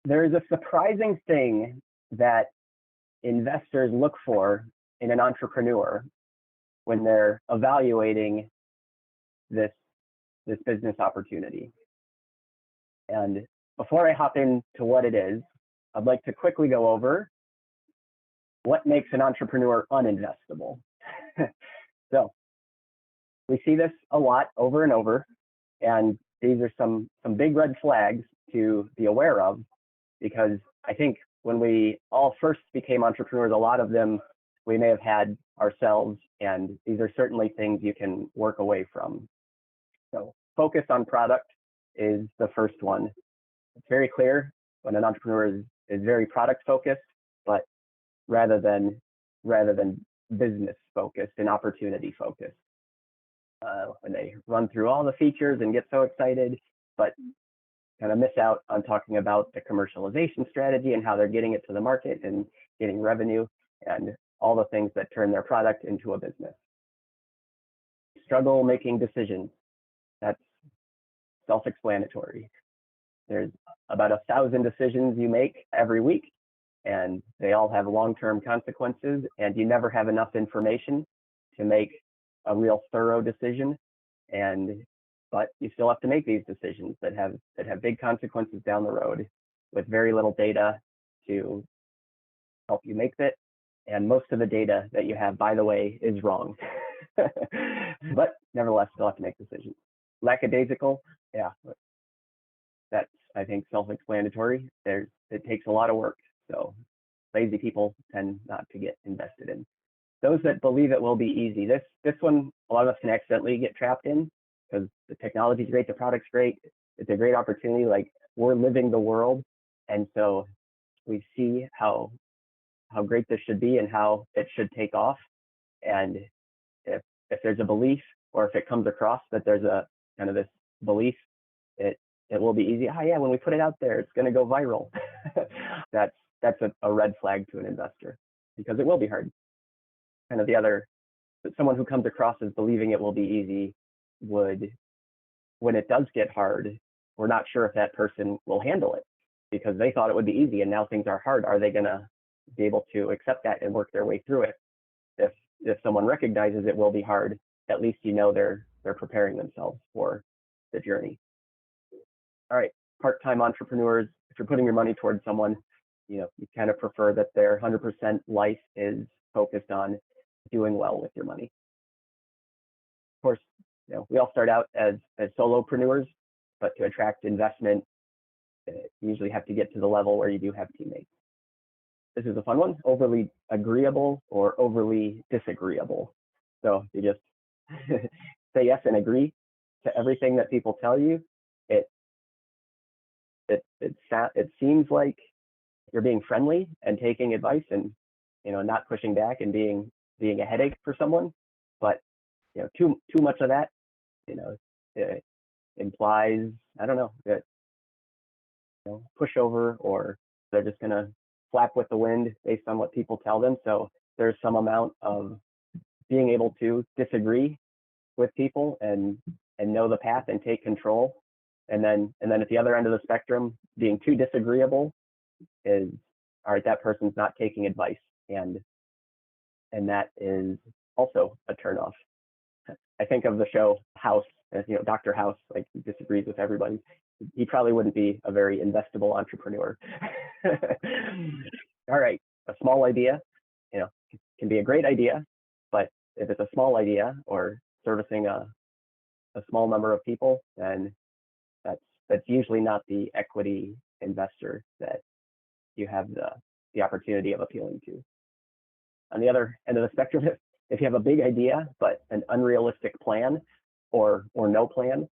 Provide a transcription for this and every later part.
There is a surprising thing that investors look for in an entrepreneur when they're evaluating this business opportunity. And before I hop into what it is, I'd like to quickly go over what makes an entrepreneur uninvestable. So we see this a lot over and over, and these are some big red flags to be aware of, because I think when we all first became entrepreneurs, a lot of them we may have had ourselves, and these are certainly things you can work away from. So focus on product is the first one. It's very clear when an entrepreneur is very product focused, but rather than business focused and opportunity focused. When they run through all the features and get so excited, but kind of miss out on talking about the commercialization strategy and how they're getting it to the market and getting revenue and all the things that turn their product into a business. Struggle making decisions. That's self-explanatory. There's about 1,000 decisions you make every week, and they all have long-term consequences, and you never have enough information to make a real thorough decision. But you still have to make these decisions that have big consequences down the road with very little data to help you make it. And most of the data that you have, by the way, is wrong. But nevertheless, still have to make decisions. Lackadaisical, yeah, that's, I think, self-explanatory. It takes a lot of work, so lazy people tend not to get invested in. Those that believe it will be easy. This one, a lot of us can accidentally get trapped in, because the technology is great, the product's great, it's a great opportunity. Like, we're living the world, and so we see how great this should be and how it should take off. And if there's a belief, or if it comes across that there's a kind of this belief, it will be easy. Oh yeah, when we put it out there, it's going to go viral. That's a red flag to an investor, because it will be hard. Kind of the other, someone who comes across as believing it will be easy would, when it does get hard, we're not sure if that person will handle it, because they thought it would be easy and now things are hard. Are they going to be able to accept that and work their way through it? If someone recognizes it will be hard, at least you know they're preparing themselves for the journey. All right, part-time entrepreneurs, if you're putting your money towards someone, you kind of prefer that their 100% life is focused on doing well with your money. Of course, we all start out as solopreneurs, but to attract investment, you usually have to get to the level where you do have teammates. This is a fun one: overly agreeable or overly disagreeable. So you just say yes and agree to everything that people tell you. It seems like you're being friendly and taking advice and not pushing back and being a headache for someone, but too much of that it implies, I don't know, that pushover, or they're just gonna flap with the wind based on what people tell them. So there's some amount of being able to disagree with people and know the path and take control. And then at the other end of the spectrum, being too disagreeable is, all right, that person's not taking advice, and that is also a turnoff. I think of the show House, as Dr. House, like, he disagrees with everybody. He probably wouldn't be a very investable entrepreneur. All right, a small idea, can be a great idea, but if it's a small idea or servicing a small number of people, then that's usually not the equity investor that you have the opportunity of appealing to. On the other end of the spectrum, if you have a big idea but an unrealistic plan or no plan,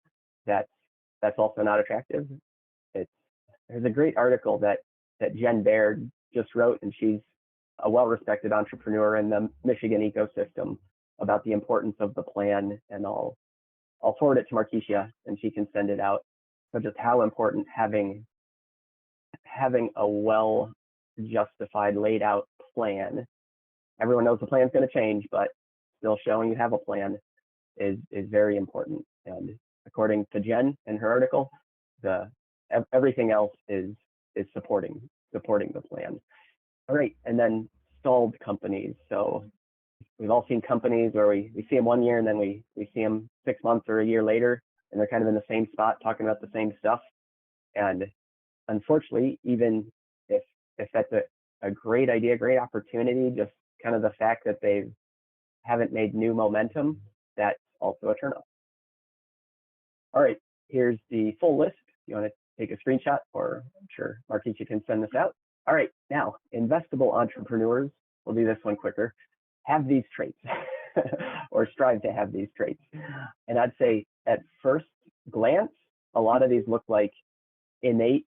that's also not attractive. There's a great article that Jen Baird just wrote, and she's a well-respected entrepreneur in the Michigan ecosystem, about the importance of the plan, and I'll forward it to Markeisha and she can send it out. So just how important having a well-justified, laid out plan. Everyone knows the plan's going to change, but still showing you have a plan is very important. And according to Jen in her article, everything else is is supporting the plan. All right, and then stalled companies. So we've all seen companies where we see them 1 year and then we see them 6 months or a year later, and they're kind of in the same spot talking about the same stuff. And unfortunately, even if that's a great idea, great opportunity, just kind of the fact that they haven't made new momentum, that's also a turnoff. All right, here's the full list. You want to take a screenshot, or I'm sure Marquisha can send this out. All right, now investable entrepreneurs, we'll do this one quicker, have these traits or strive to have these traits. And I'd say at first glance, a lot of these look like innate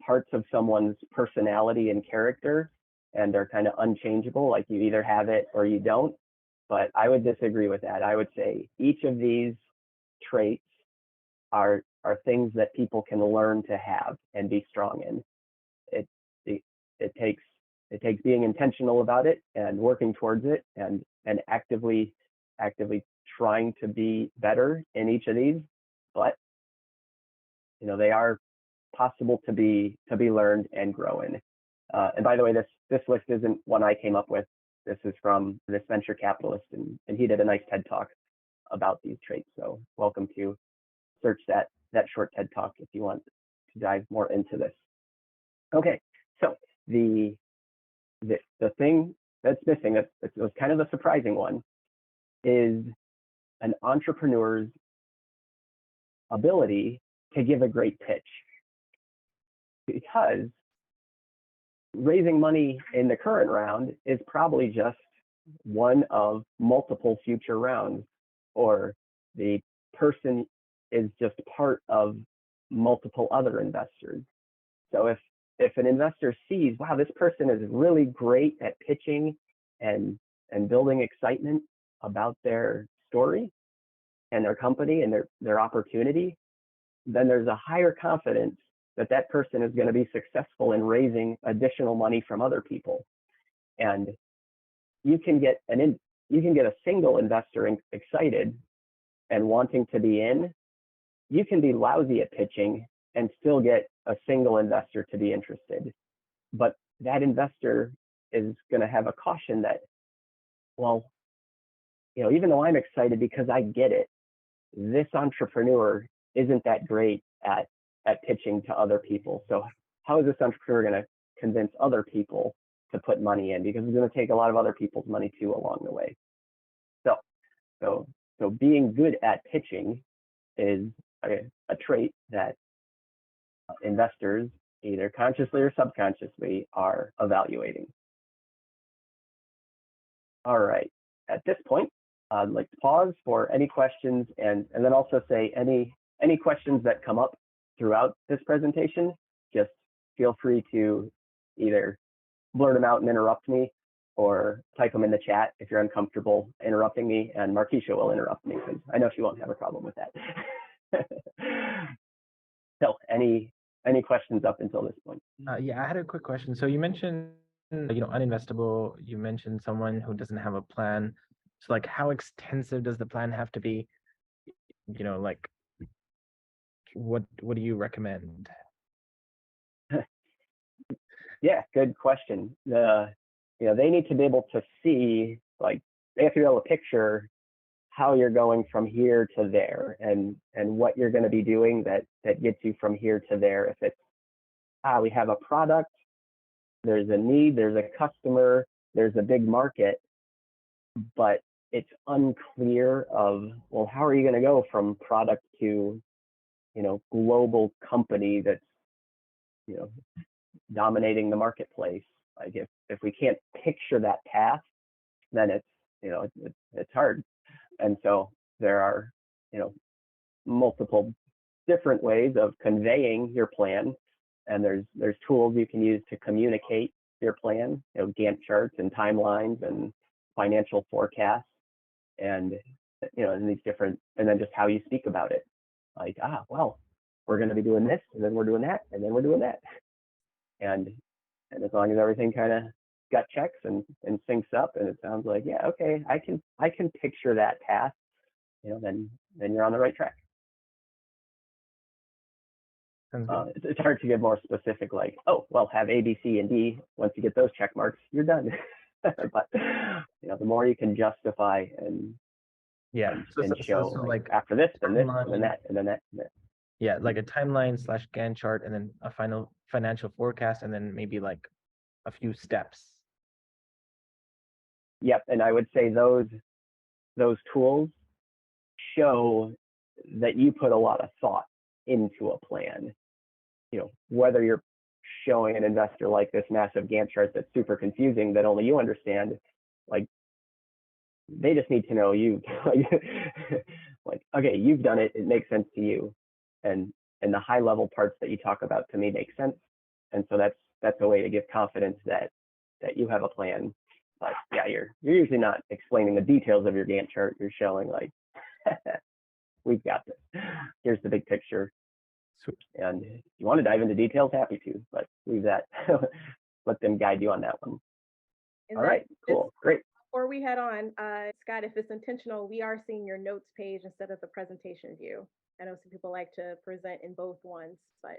parts of someone's personality and character, and they're kind of unchangeable, like you either have it or you don't. But I would disagree with that. I would say each of these traits are things that people can learn to have and be strong in. It takes being intentional about it and working towards it, and actively trying to be better in each of these. But they are possible to be learned and grow in. And by the way, this list isn't one I came up with. This is from this venture capitalist, and he did a nice TED talk about these traits. So welcome to search that short TED talk if you want to dive more into this. Okay, so the thing that's missing, that was kind of the surprising one, is an entrepreneur's ability to give a great pitch. Because raising money in the current round is probably just one of multiple future rounds, or the person is just part of multiple other investors. So if an investor sees, wow, this person is really great at pitching and building excitement about their story and their company and their opportunity, then there's a higher confidence that person is going to be successful in raising additional money from other people. And you can get a single investor excited and wanting to be in. You can be lousy at pitching and still get a single investor to be interested. But that investor is going to have a caution that, well, even though I'm excited because I get it, this entrepreneur isn't that great at pitching to other people. So how is this entrepreneur going to convince other people to put money in? Because it's going to take a lot of other people's money too along the way. So being good at pitching is a trait that investors, either consciously or subconsciously, are evaluating. All right, at this point, I'd like to pause for any questions, and then also say any questions that come up throughout this presentation, just feel free to either blurt them out and interrupt me, or type them in the chat if you're uncomfortable interrupting me, and Marquisha will interrupt me because I know she won't have a problem with that. So any questions up until this point? Yeah, I had a quick question. So you mentioned, uninvestable. You mentioned someone who doesn't have a plan. So like, how extensive does the plan have to be? Like, what do you recommend? Yeah, good question. They need to be able to see, like, they have to be able to picture how you're going from here to there, and what you're going to be doing that gets you from here to there. If it's, we have a product, there's a need, there's a customer, there's a big market, but it's unclear of, well, how are you going to go from product to, global company that's, dominating the marketplace? Like if we can't picture that path, then it's hard. And so there are, multiple different ways of conveying your plan, and there's tools you can use to communicate your plan, Gantt charts and timelines and financial forecasts, and and these different, and then just how you speak about it. Like, well, we're going to be doing this, and then we're doing that, and then we're doing that, and as long as everything kind of gut checks and syncs up, and it sounds like, yeah, okay, I can picture that path, then you're on the right track. Sounds good. It's hard to get more specific, like, oh, well, have A, B, C, and D. Once you get those check marks, you're done. But the more you can justify and Yeah. and show, So like, like after this, then this, and then timeline, that, and then that. yeah, like a timeline slash Gantt chart, and then a final financial forecast, and then maybe like a few steps. Yep, and I would say those tools show that you put a lot of thought into a plan. Whether you're showing an investor like this massive Gantt chart that's super confusing that only you understand, like, they just need to know you. Like, okay, you've done it, it makes sense to you, and the high level parts that you talk about to me make sense, and so that's a way to give confidence that you have a plan. But yeah, you're usually not explaining the details of your Gantt chart. You're showing, like, we've got this. Here's the big picture. Sweet. And if you want to dive into details, happy to, but leave that, let them guide you on that one. And All then right, cool, great. before we head on, Scott, if it's intentional, we are seeing your notes page instead of the presentation view. I know some people like to present in both ones, but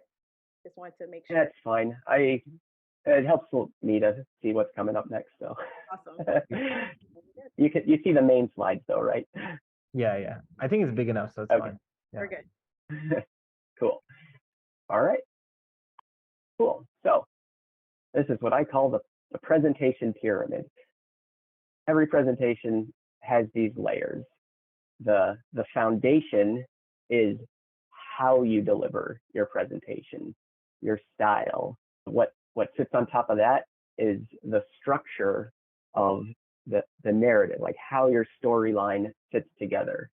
just wanted to make sure. That's fine. It helps me to see what's coming up next. So Awesome. you see the main slides though, right? Yeah. I think it's big enough, so it's Okay. fine. Yeah. We're good. Cool. All right. Cool. So this is what I call the presentation pyramid. Every presentation has these layers. The foundation is how you deliver your presentation, your style. What sits on top of that is the structure of the narrative, like how your storyline fits together.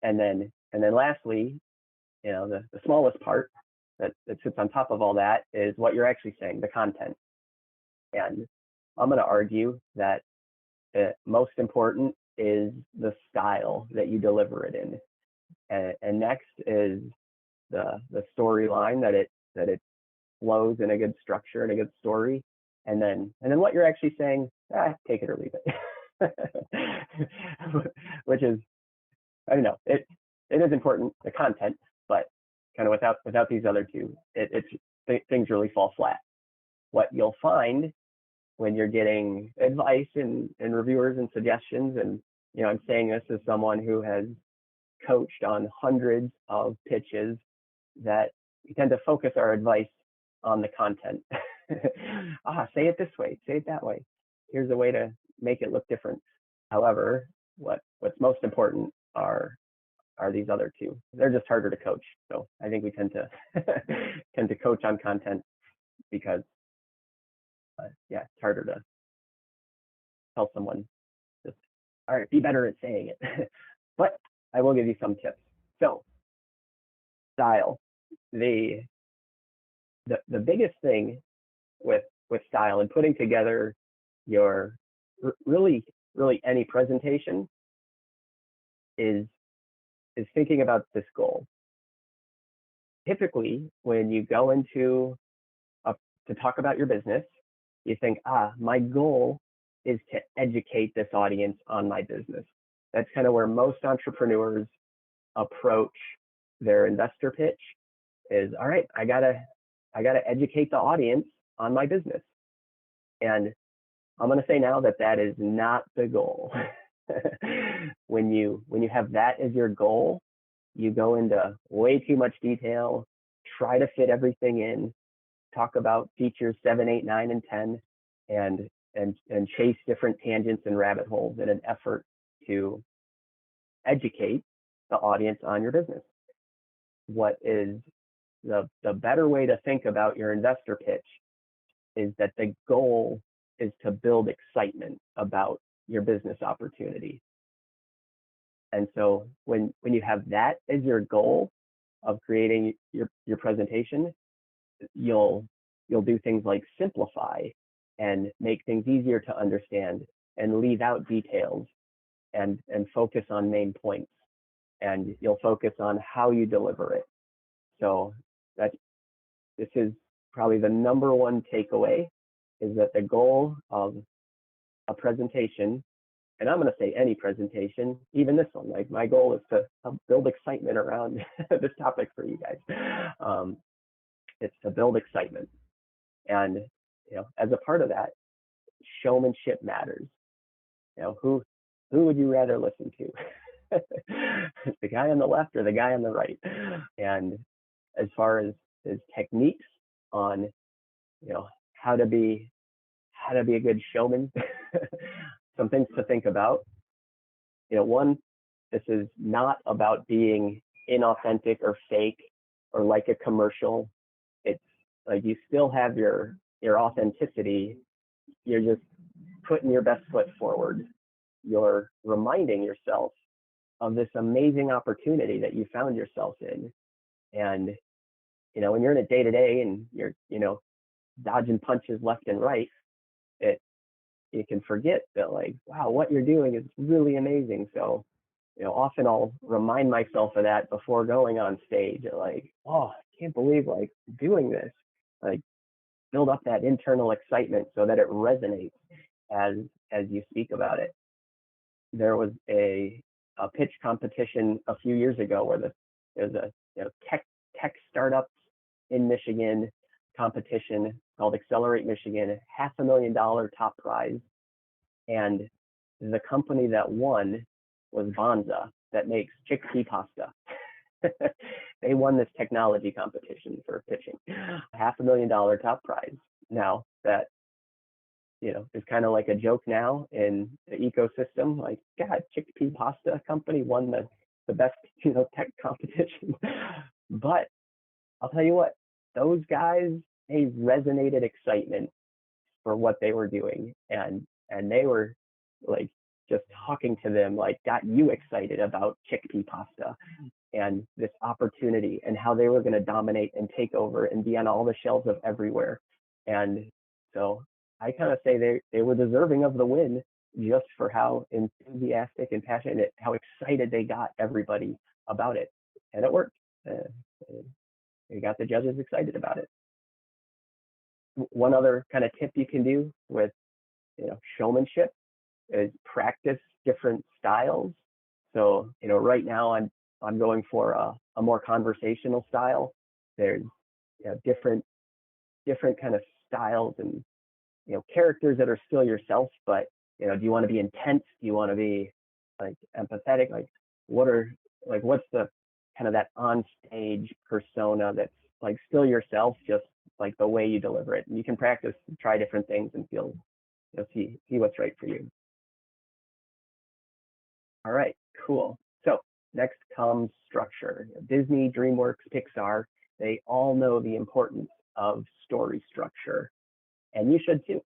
And then lastly, the smallest part that sits on top of all that is what you're actually saying, the content. And I'm going to argue that most important is the style that you deliver it in. And next is the storyline, that it flows in a good structure and a good story. And then what you're actually saying, take it or leave it. Which is, I don't know, it is important, the content, but kind of without these other two, things really fall flat. What you'll find when you're getting advice and reviewers and suggestions, and I'm saying this as someone who has coached on hundreds of pitches, that we tend to focus our advice on the content. Say it this way, say it that way. Here's a way to make it look different. However, what's most important are these other two. They're just harder to coach. So I think we tend to coach on content because it's harder to tell someone just, all right, be better at saying it. But I will give you some tips. So style, the biggest thing with style and putting together your really any presentation is thinking about this goal. Typically, when you go into to talk about your business, you think, my goal is to educate this audience on my business. That's kind of where most entrepreneurs approach their investor pitch is, all right, I gotta educate the audience on my business. And I'm going to say now that is not the goal. When you have that as your goal, you go into way too much detail, try to fit everything in, talk about features 7, 8, 9, and 10, and chase different tangents and rabbit holes in an effort to educate the audience on your business. What is the better way to think about your investor pitch is that the goal is to build excitement about your business opportunity. And so when you have that as your goal of creating your presentation, you'll do things like simplify and make things easier to understand and leave out details and focus on main points. And you'll focus on how you deliver it. So this is probably the number one takeaway, is that the goal of a presentation, and I'm going to say any presentation, even this one, like my goal is to build excitement around this topic for you guys. It's to build excitement. And, as a part of that, showmanship matters. Who would you rather listen to? The guy on the left or the guy on the right? And as far as techniques on, how to be a good showman, some things to think about. One, this is not about being inauthentic or fake or like a commercial. It's like you still have your authenticity. You're just putting your best foot forward. You're reminding yourself of this amazing opportunity that you found yourself in. And, when you're in a day-to-day and you're, dodging punches left and right, you can forget that, like, wow, what you're doing is really amazing. So, often I'll remind myself of that before going on stage. Like, oh, I can't believe like doing this. Like, build up that internal excitement so that it resonates as you speak about it. There was a pitch competition a few years ago where there was a tech startups in Michigan competition called Accelerate Michigan, $500,000 top prize. And the company that won was Vonza, that makes chickpea pasta. They won this technology competition for pitching, $500,000 top prize. Now that, is kind of like a joke now in the ecosystem, like, God, chickpea pasta company won the best, tech competition. But I'll tell you what, those guys, they resonated excitement for what they were doing. And they were like just talking to them, like, got you excited about chickpea pasta and this opportunity and how they were going to dominate and take over and be on all the shelves of everywhere. And so I kind of say they were deserving of the win just for how enthusiastic and passionate, how excited they got everybody about it. And it worked. They got the judges excited about it. One other kind of tip you can do with, showmanship is practice different styles. So, right now I'm going for a more conversational style. There's different kind of styles and characters that are still yourself, but do you want to be intense? Do you want to be like empathetic? Like what's the kind of that on stage persona that's like still yourself, just like the way you deliver it? And you can practice, try different things and see what's right for you. All right, cool. So next comes structure. Disney, DreamWorks, Pixar, they all know the importance of story structure, and you should too.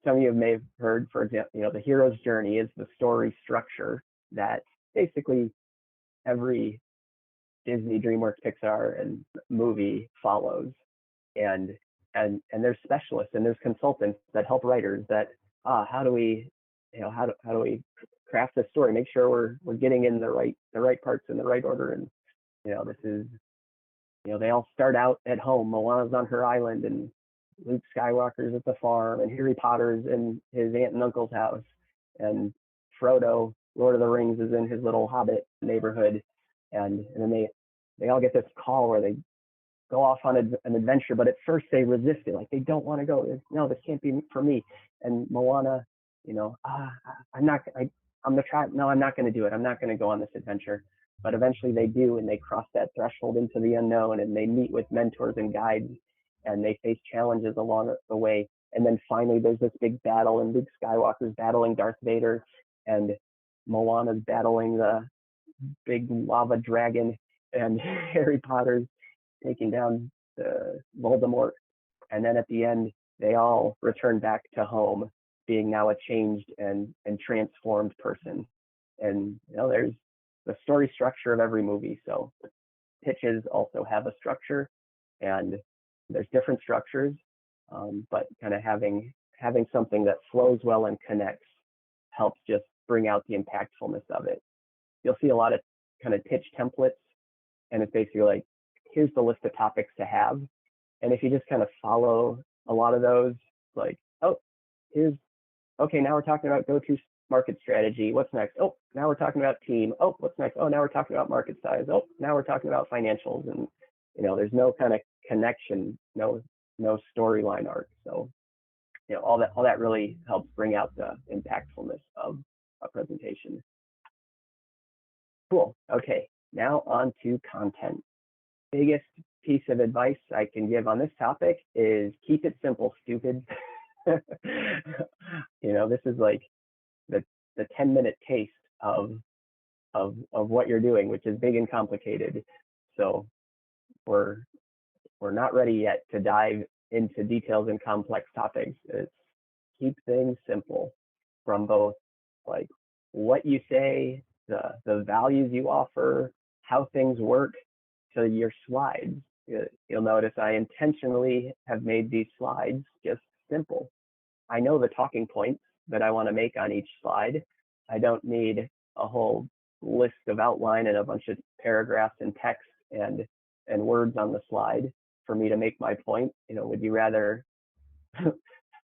Some of you may have heard, for example, the hero's journey is the story structure that basically every Disney, DreamWorks, Pixar, and movie follows. And there's specialists and there's consultants that help writers that how do we craft this story, make sure we're getting in the right parts in the right order. And this is they all start out at home. Moana's on her island, and Luke Skywalker's at the farm, and Harry Potter's in his aunt and uncle's house, and Frodo, Lord of the Rings, is in his little hobbit neighborhood. And then they all get this call where they go off on an adventure, but at first they resist it, like they don't want to go. No, this can't be for me. And Moana, I'm not going to do it. I'm not going to go on this adventure. But eventually they do, and they cross that threshold into the unknown, and they meet with mentors and guides, and they face challenges along the way. And then finally there's this big battle, and Luke Skywalker's battling Darth Vader, and Moana's battling the big lava dragon, and Harry Potter's taking down the Voldemort. And then at the end, they all return back to home, being now a changed and transformed person. And there's the story structure of every movie. So pitches also have a structure, and there's different structures, but kind of having something that flows well and connects helps just bring out the impactfulness of it. You'll see a lot of kind of pitch templates, and it's basically like, here's the list of topics to have. And if you just kind of follow a lot of those, like, now we're talking about go-to market strategy. What's next? Oh, now we're talking about team. Oh, what's next? Oh, now we're talking about market size. Oh, now we're talking about financials. And there's no kind of connection, no storyline arc. So, all that really helps bring out the impactfulness of a presentation. Cool. Okay, now on to content. Biggest piece of advice I can give on this topic is keep it simple, stupid. This is like the 10-minute taste of what you're doing, which is big and complicated. So we're not ready yet to dive into details and complex topics. It's keep things simple, from both like what you say, the values you offer, how things work, to your slides. You'll notice I intentionally have made these slides just simple. I know the talking points that I want to make on each slide. I don't need a whole list of outline and a bunch of paragraphs and text and words on the slide for me to make my point. Would you rather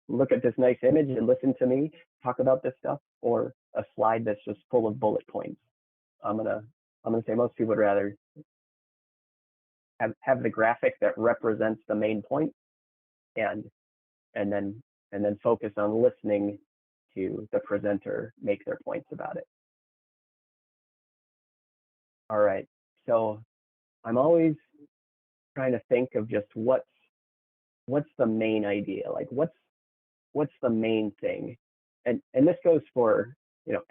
look at this nice image and listen to me talk about this stuff, or a slide that's just full of bullet points? I'm gonna say most people would rather have the graphic that represents the main point, and then focus on listening to the presenter make their points about it. All right, so I'm always trying to think of just what's the main idea, like what's the main thing, and this goes for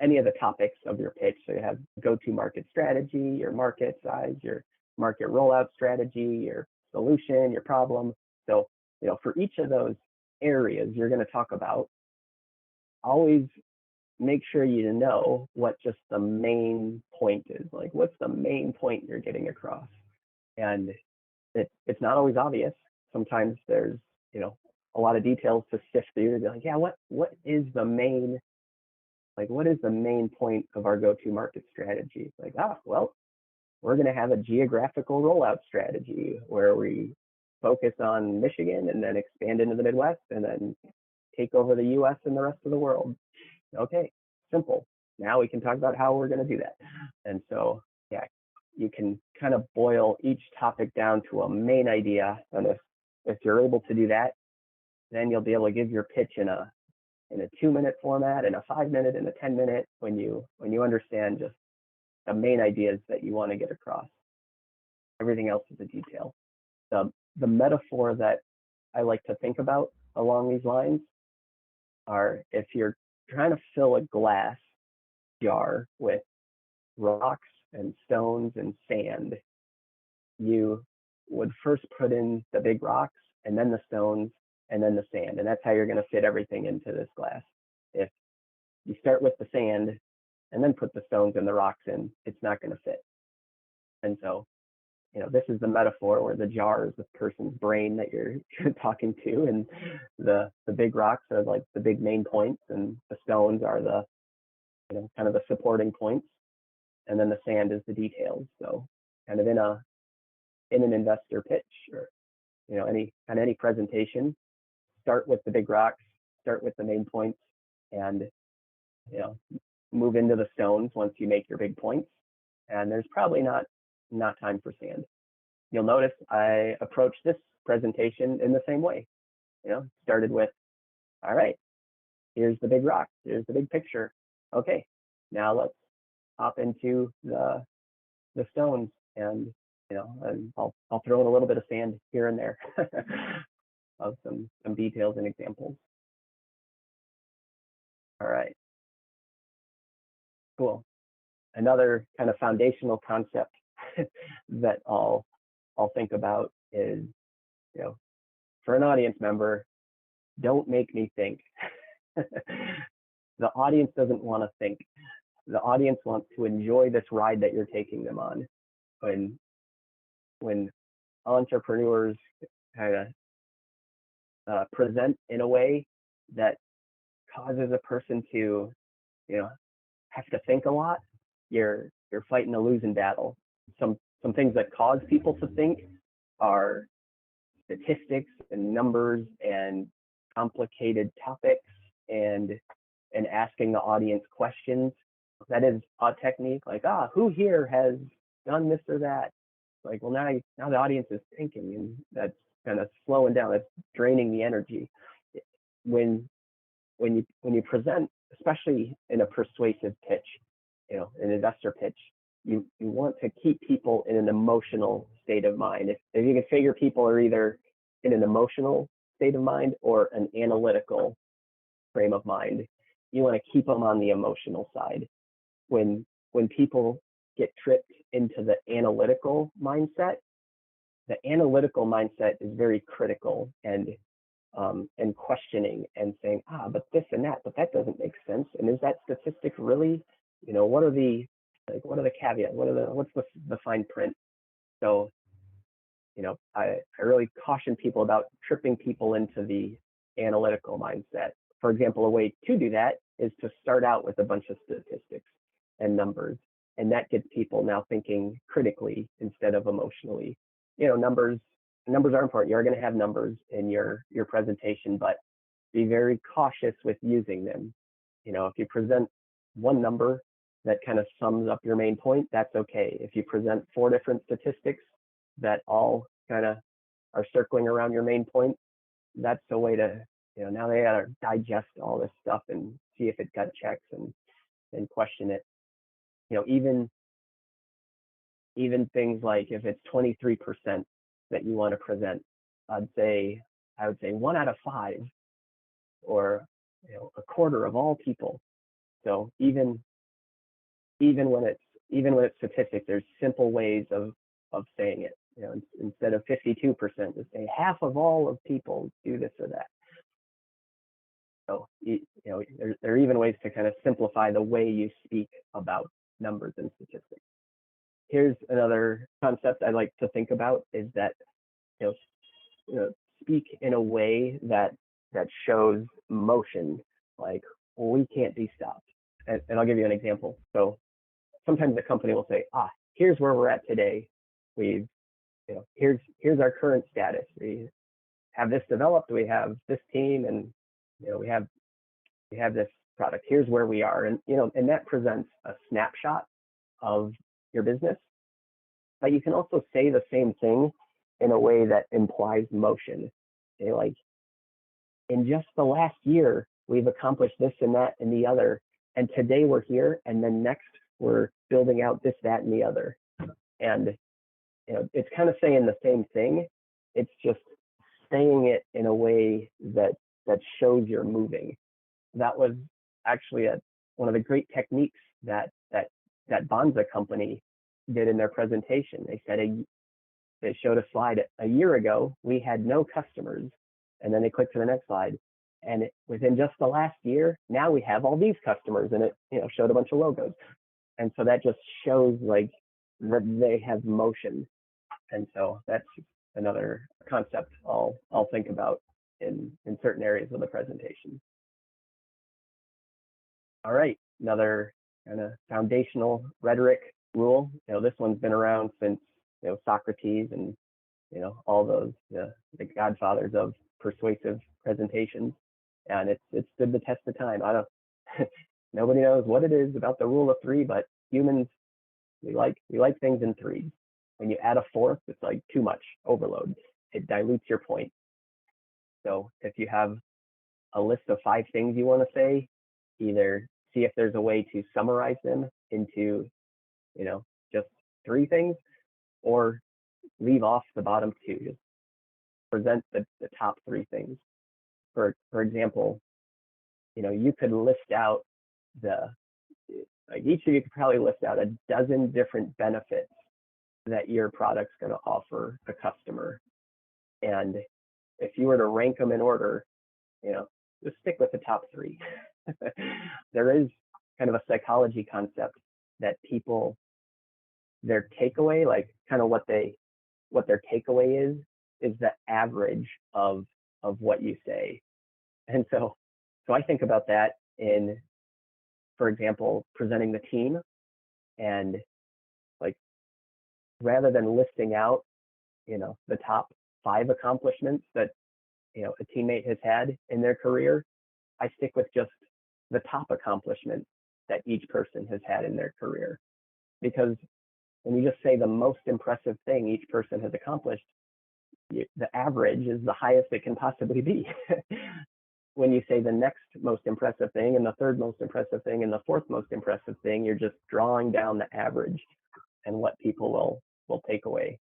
any of the topics of your pitch. So you have go-to-market strategy, your market size, your market rollout strategy, your solution, your problem. So for each of those areas you're going to talk about, always make sure you know what just the main point is. Like, what's the main point you're getting across? And it's not always obvious. Sometimes there's a lot of details to sift through. You're like, yeah, what is the main point of our go-to-market strategy? Like, well, we're going to have a geographical rollout strategy where we focus on Michigan and then expand into the Midwest and then take over the US and the rest of the world. Okay, simple. Now we can talk about how we're going to do that. And so, yeah, you can kind of boil each topic down to a main idea. And if you're able to do that, then you'll be able to give your pitch in a 2-minute format, in a 5-minute, in a 10-minute, when you understand just the main ideas that you want to get across. Everything else is a detail. The metaphor that I like to think about along these lines are, if you're trying to fill a glass jar with rocks and stones and sand, you would first put in the big rocks and then the stones and then the sand. And that's how you're going to fit everything into this glass. If you start with the sand and then put the stones and the rocks in, it's not going to fit. And so, this is the metaphor where the jar is the person's brain that you're talking to, and the big rocks are like the big main points, and the stones are the kind of the supporting points, and then the sand is the details. So kind of in an investor pitch, or any presentation, start with the big rocks, start with the main points, and move into the stones once you make your big points. And there's probably not time for sand. You'll notice I approached this presentation in the same way. Started with, all right, here's the big rock, here's the big picture. Okay, now let's hop into the stones, and and I'll throw in a little bit of sand here and there of some details and examples. All right, cool. Another kind of foundational concept that I'll think about is, for an audience member, don't make me think. The audience doesn't want to think. The audience wants to enjoy this ride that you're taking them on. When entrepreneurs kind of present in a way that causes a person to, have to think a lot, you're fighting a losing battle. Some things that cause people to think are statistics and numbers and complicated topics and asking the audience questions. That is a technique, like, who here has done this or that? like, well, now the audience is thinking, and that's kind of slowing down. That's draining the energy. When you present, especially in a persuasive pitch, an investor pitch, you want to keep people in an emotional state of mind. If you can figure people are either in an emotional state of mind or an analytical frame of mind, you want to keep them on the emotional side. When people get tripped into the analytical mindset is very critical and questioning and saying, but this and that, but that doesn't make sense. And is that statistic really, what are the caveats? What's the fine print? So, I really caution people about tripping people into the analytical mindset. For example, a way to do that is to start out with a bunch of statistics and numbers, and that gets people now thinking critically instead of emotionally. Numbers are important. You're going to have numbers in your presentation, but be very cautious with using them. If you present one number that kind of sums up your main point, that's okay. If you present 4 different statistics that all kind of are circling around your main point, that's the way to, now they got to digest all this stuff and see if it got checks and question it. Even things like if it's 23% that you want to present, I would say 1 out of 5, or a quarter of all people. So even when it's statistics, there's simple ways of saying it. Instead of 52%, to say half of all of people do this or that. So there are even ways to kind of simplify the way you speak about numbers and statistics. Here's another concept I like to think about is that speak in a way that shows motion, like, well, we can't be stopped. And I'll give you an example. So sometimes the company will say, here's where we're at today. Here's our current status. We have this developed. We have this team, and we have this product. Here's where we are, and and that presents a snapshot of your business. But you can also say the same thing in a way that implies motion. Like, in just the last year, we've accomplished this and that and the other, and today we're here, and then next we're building out this, that, and the other. And it's kind of saying the same thing. It's just saying it in a way that shows you're moving. That was actually one of the great techniques that Bonza company did in their presentation. They said they showed a slide a year ago. We had no customers, and then they clicked to the next slide, and within just the last year, now we have all these customers, and it showed a bunch of logos. And so that just shows like that they have motion. And so that's another concept I'll think about in certain areas of the presentation. All right, another kind of foundational rhetoric rule. This one's been around since Socrates and all those the godfathers of persuasive presentations, and it's stood the test of time. Nobody knows what it is about the rule of 3, but humans, we like things in 3s. When you add a 4th, it's like too much overload. It dilutes your point. So if you have a list of 5 things you want to say, either see if there's a way to summarize them into just 3 things, or leave off the bottom 2. Just present the top 3 things. For example, you could list out each of you could probably list out a dozen different benefits that your product's going to offer a customer. And if you were to rank them in order, just stick with the top 3. There is kind of a psychology concept that people, their takeaway, like kind of what their takeaway is the average of what you say. And so I think about that in, for example, presenting the team, and like, rather than listing out, the top 5 accomplishments that, a teammate has had in their career, I stick with just the top accomplishment that each person has had in their career. Because when you just say the most impressive thing each person has accomplished, the average is the highest it can possibly be. When you say the next most impressive thing and the third most impressive thing and the fourth most impressive thing, you're just drawing down the average and what people will take away.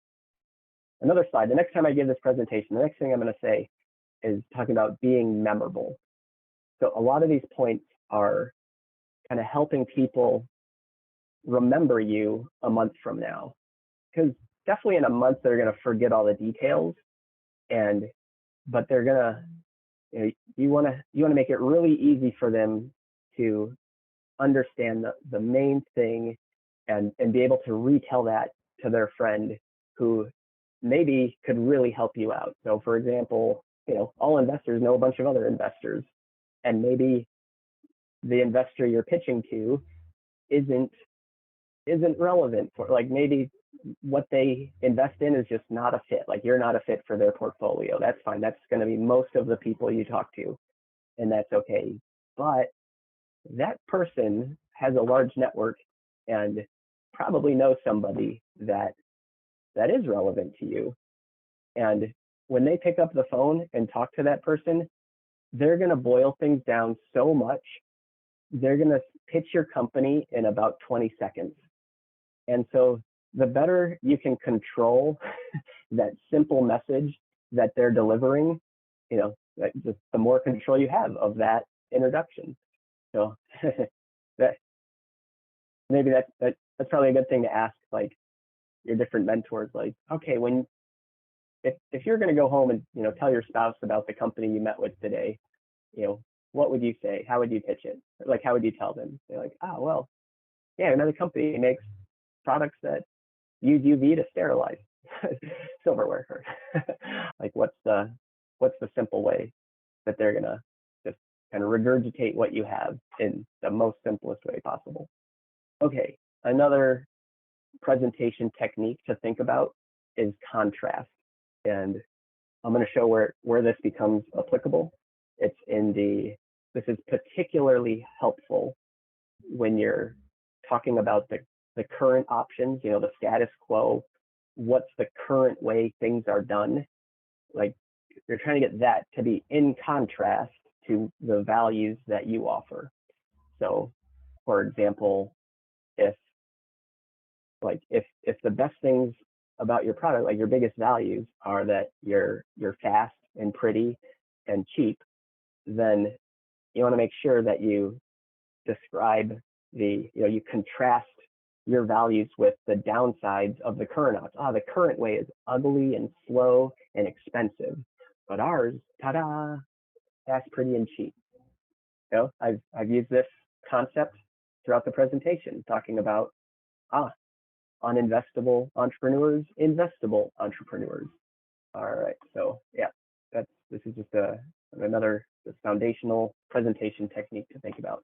Another slide, the next time I give this presentation, the next thing I'm going to say is talking about being memorable. So a lot of these points are kind of helping people remember you a month from now, because definitely in a month they're going to forget all the details, but they're going to, you want to make it really easy for them to understand the main thing and be able to retell that to their friend who maybe could really help you out. So for example, all investors know a bunch of other investors, and maybe the investor you're pitching to isn't relevant for, like, maybe what they invest in is just not a fit. Like, you're not a fit for their portfolio. That's fine. That's going to be most of the people you talk to, and that's okay. But that person has a large network and probably knows somebody that is relevant to you. And when they pick up the phone and talk to that person, they're going to boil things down so much. They're going to pitch your company in about 20 seconds. And so the better you can control that simple message that they're delivering, just the more control you have of that introduction. So that maybe that's probably a good thing to ask, like, your different mentors, like, okay, if you're going to go home and tell your spouse about the company you met with today, what would you say? How would you pitch it? Like, how would you tell them? They're like, oh, well, yeah, another company makes products that use UV to sterilize silverware. Like, what's the simple way that they're gonna just kind of regurgitate what you have in the most simplest way possible? Okay, another presentation technique to think about is contrast, and I'm going to show where this becomes applicable. It's this is particularly helpful when you're talking about the current options, the status quo, what's the current way things are done. Like, you're trying to get that to be in contrast to the values that you offer. So, for example, if the best things about your product, like your biggest values, are that you're fast and pretty and cheap, then you want to make sure that you describe you contrast your values with the downsides of the current option. The current way is ugly and slow and expensive, but ours, ta-da, fast, pretty, and cheap. I've used this concept throughout the presentation, talking about uninvestable entrepreneurs, investable entrepreneurs. All right, so yeah, this is just another foundational presentation technique to think about.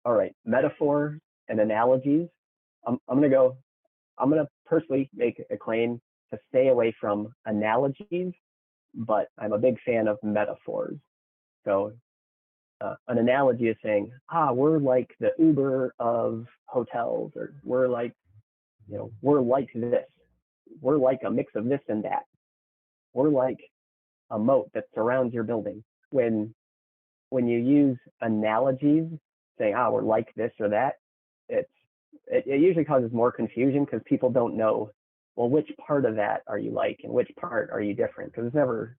All right, metaphors and analogies. I'm gonna personally make a claim to stay away from analogies, but I'm a big fan of metaphors. So an analogy is saying, we're like the Uber of hotels, or we're like this. We're like a mix of this and that. We're like a moat that surrounds your building. When you use analogies, saying, we're like this or that, it usually causes more confusion, because people don't know, well, which part of that are you like and which part are you different? Because it's never,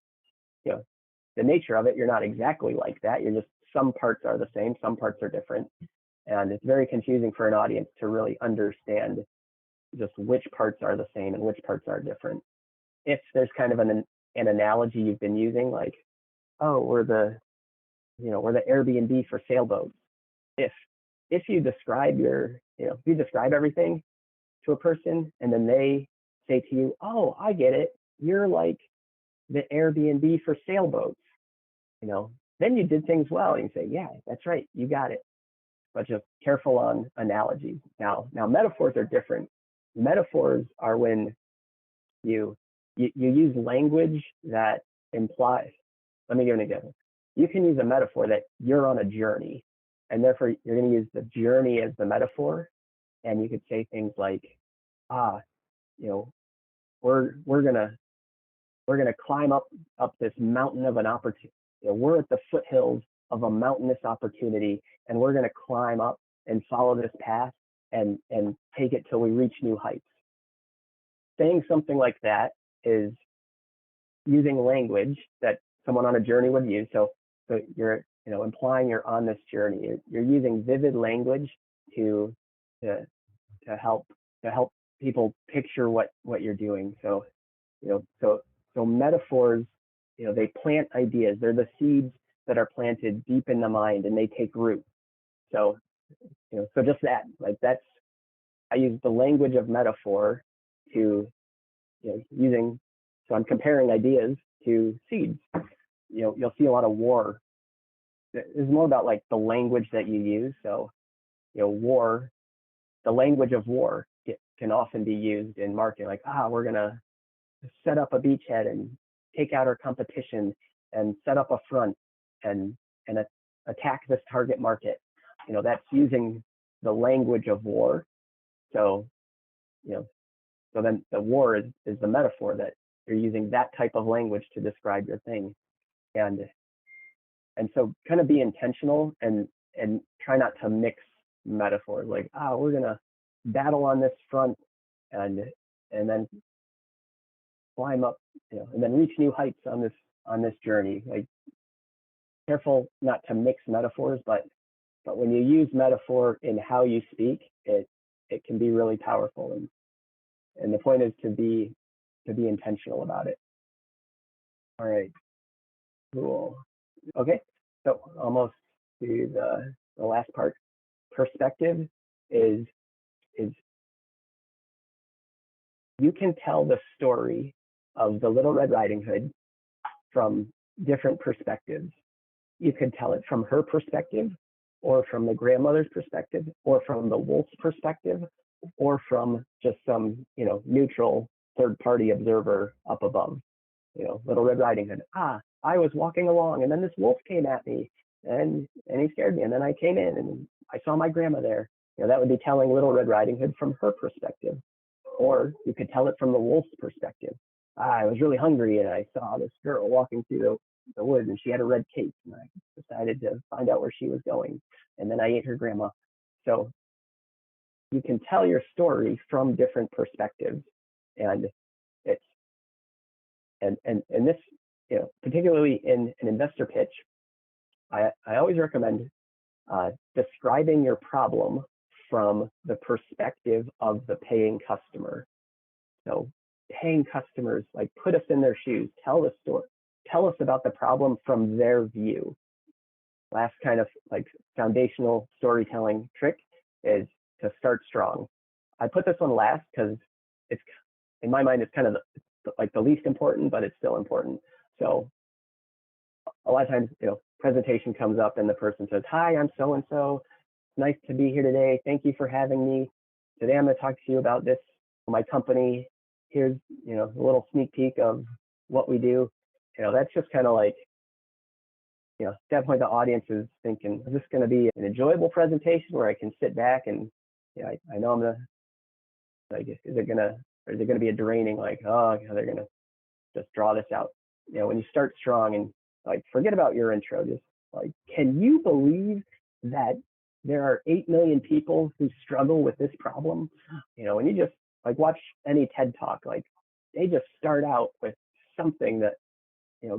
the nature of it, you're not exactly like that. You're just, some parts are the same, some parts are different. And it's very confusing for an audience to really understand just which parts are the same and which parts are different. If there's kind of an analogy you've been using, like, we're the Airbnb for sailboats. If you describe if you describe everything to a person and then they say to you, I get it, you're like the Airbnb for sailboats, then you did things well, and you say, yeah, that's right, you got it. But just careful on analogies. Now metaphors are different. Metaphors are when you use language that implies, let me give an example. You can use a metaphor that you're on a journey, and therefore you're going to use the journey as the metaphor. And you could say things like, you know, we're gonna climb up this mountain of an opportunity. You know, we're at the foothills of a mountainous opportunity, and we're gonna climb up and follow this path and take it till we reach new heights. Saying something like that is using language that someone on a journey would use. So you're implying you're on this journey. You're using vivid language to help people picture what you're doing. So so metaphors, they plant ideas. They're the seeds that are planted deep in the mind, and they take root. So so just that, like I use the language of metaphor to using. So I'm comparing ideas to seeds. You'll see a lot of war. It's more about like the language that you use. So war, the language of war can often be used in marketing. Like, we're gonna set up a beachhead and take out our competition and set up a front and attack this target market. That's using the language of war. So so then the war is the metaphor, that you're using that type of language to describe your thing. And so kind of be intentional and try not to mix metaphors. Like, we're gonna battle on this front and then climb up, and then reach new heights on this journey. Like, careful not to mix metaphors, but when you use metaphor in how you speak, it can be really powerful. And the point is to be intentional about it. All right, cool. Okay, so almost to the last part. Perspective is you can tell the story of the Little Red Riding Hood from different perspectives. You could tell it from her perspective, or from the grandmother's perspective, or from the wolf's perspective, or from just some neutral third-party observer up above. Little Red Riding Hood. I was walking along, and then this wolf came at me, and he scared me, and then I came in, and I saw my grandma there. That would be telling Little Red Riding Hood from her perspective. Or you could tell it from the wolf's perspective. I was really hungry, and I saw this girl walking through the woods, and she had a red cape, and I decided to find out where she was going, and then I ate her grandma. So you can tell your story from different perspectives, and it's and this, particularly in an investor pitch, I always recommend describing your problem from the perspective of the paying customer. So paying customers, like, put us in their shoes, tell the story, tell us about the problem from their view. Last kind of like foundational storytelling trick is to start strong. I put this one last because it's, in my mind, it's kind of like the least important, but it's still important. So a lot of times, presentation comes up and the person says, "Hi, I'm so-and-so. Nice to be here today. Thank you for having me. Today I'm going to talk to you about this, my company. Here's, a little sneak peek of what we do." That's just kind of like, at that point the audience is thinking, is this going to be an enjoyable presentation where I can sit back and, I know I'm going to, like, is it going to be a draining, like, they're going to just draw this out. When you start strong and, like, forget about your intro, just like, can you believe that there are 8 million people who struggle with this problem? When you just, like, watch any TED Talk, like, they just start out with something that,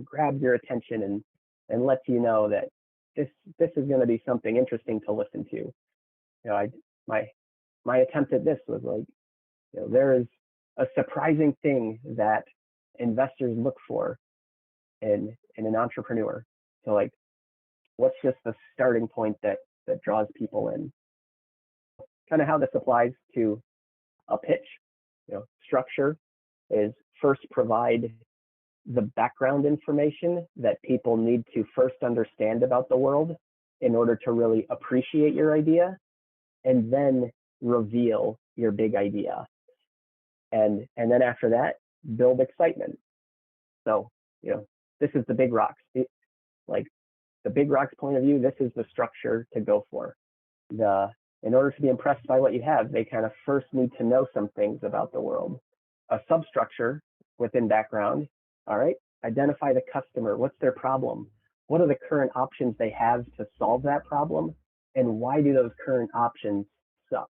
grabs your attention and lets you know that this is going to be something interesting to listen to. My attempt at this was like, there is a surprising thing that investors look for in an entrepreneur. So, like, what's just the starting point that draws people in? Kind of how this applies to a pitch. Structure is first provide the background information that people need to first understand about the world in order to really appreciate your idea, and then reveal your big idea. And then after that, build excitement. So, this is the big rocks. Like, the big rocks point of view, this is the structure to go for. The in order to be impressed by what you have, they kind of first need to know some things about the world. A substructure within background, all right, identify the customer. What's their problem? What are the current options they have to solve that problem? And why do those current options suck?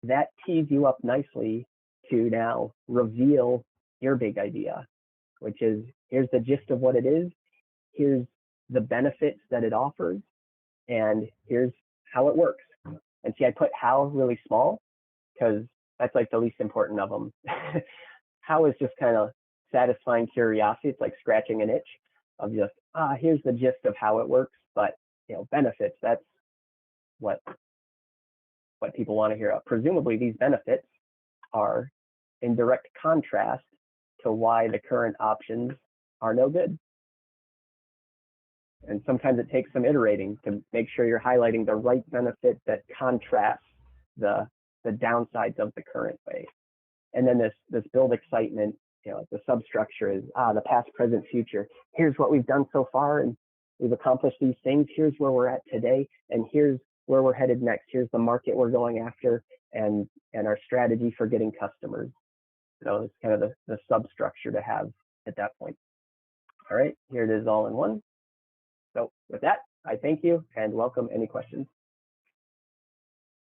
That tees you up nicely to now reveal your big idea, which is, here's the gist of what it is, here's the benefits that it offers, and here's how it works. And see, I put how really small because that's like the least important of them. How is just kind of satisfying curiosity. It's like scratching an itch of just, here's the gist of how it works. But, benefits, that's what people want to hear. Presumably these benefits are in direct contrast to why the current options are no good. And sometimes it takes some iterating to make sure you're highlighting the right benefit that contrasts the downsides of the current way. And then this build excitement, the substructure is the past, present, future. Here's what we've done so far, and we've accomplished these things. Here's where we're at today, and here's where we're headed next. Here's the market we're going after, and our strategy for getting customers. So it's kind of the substructure to have at that point. All right, here it is all in one. So with that, I thank you and welcome any questions.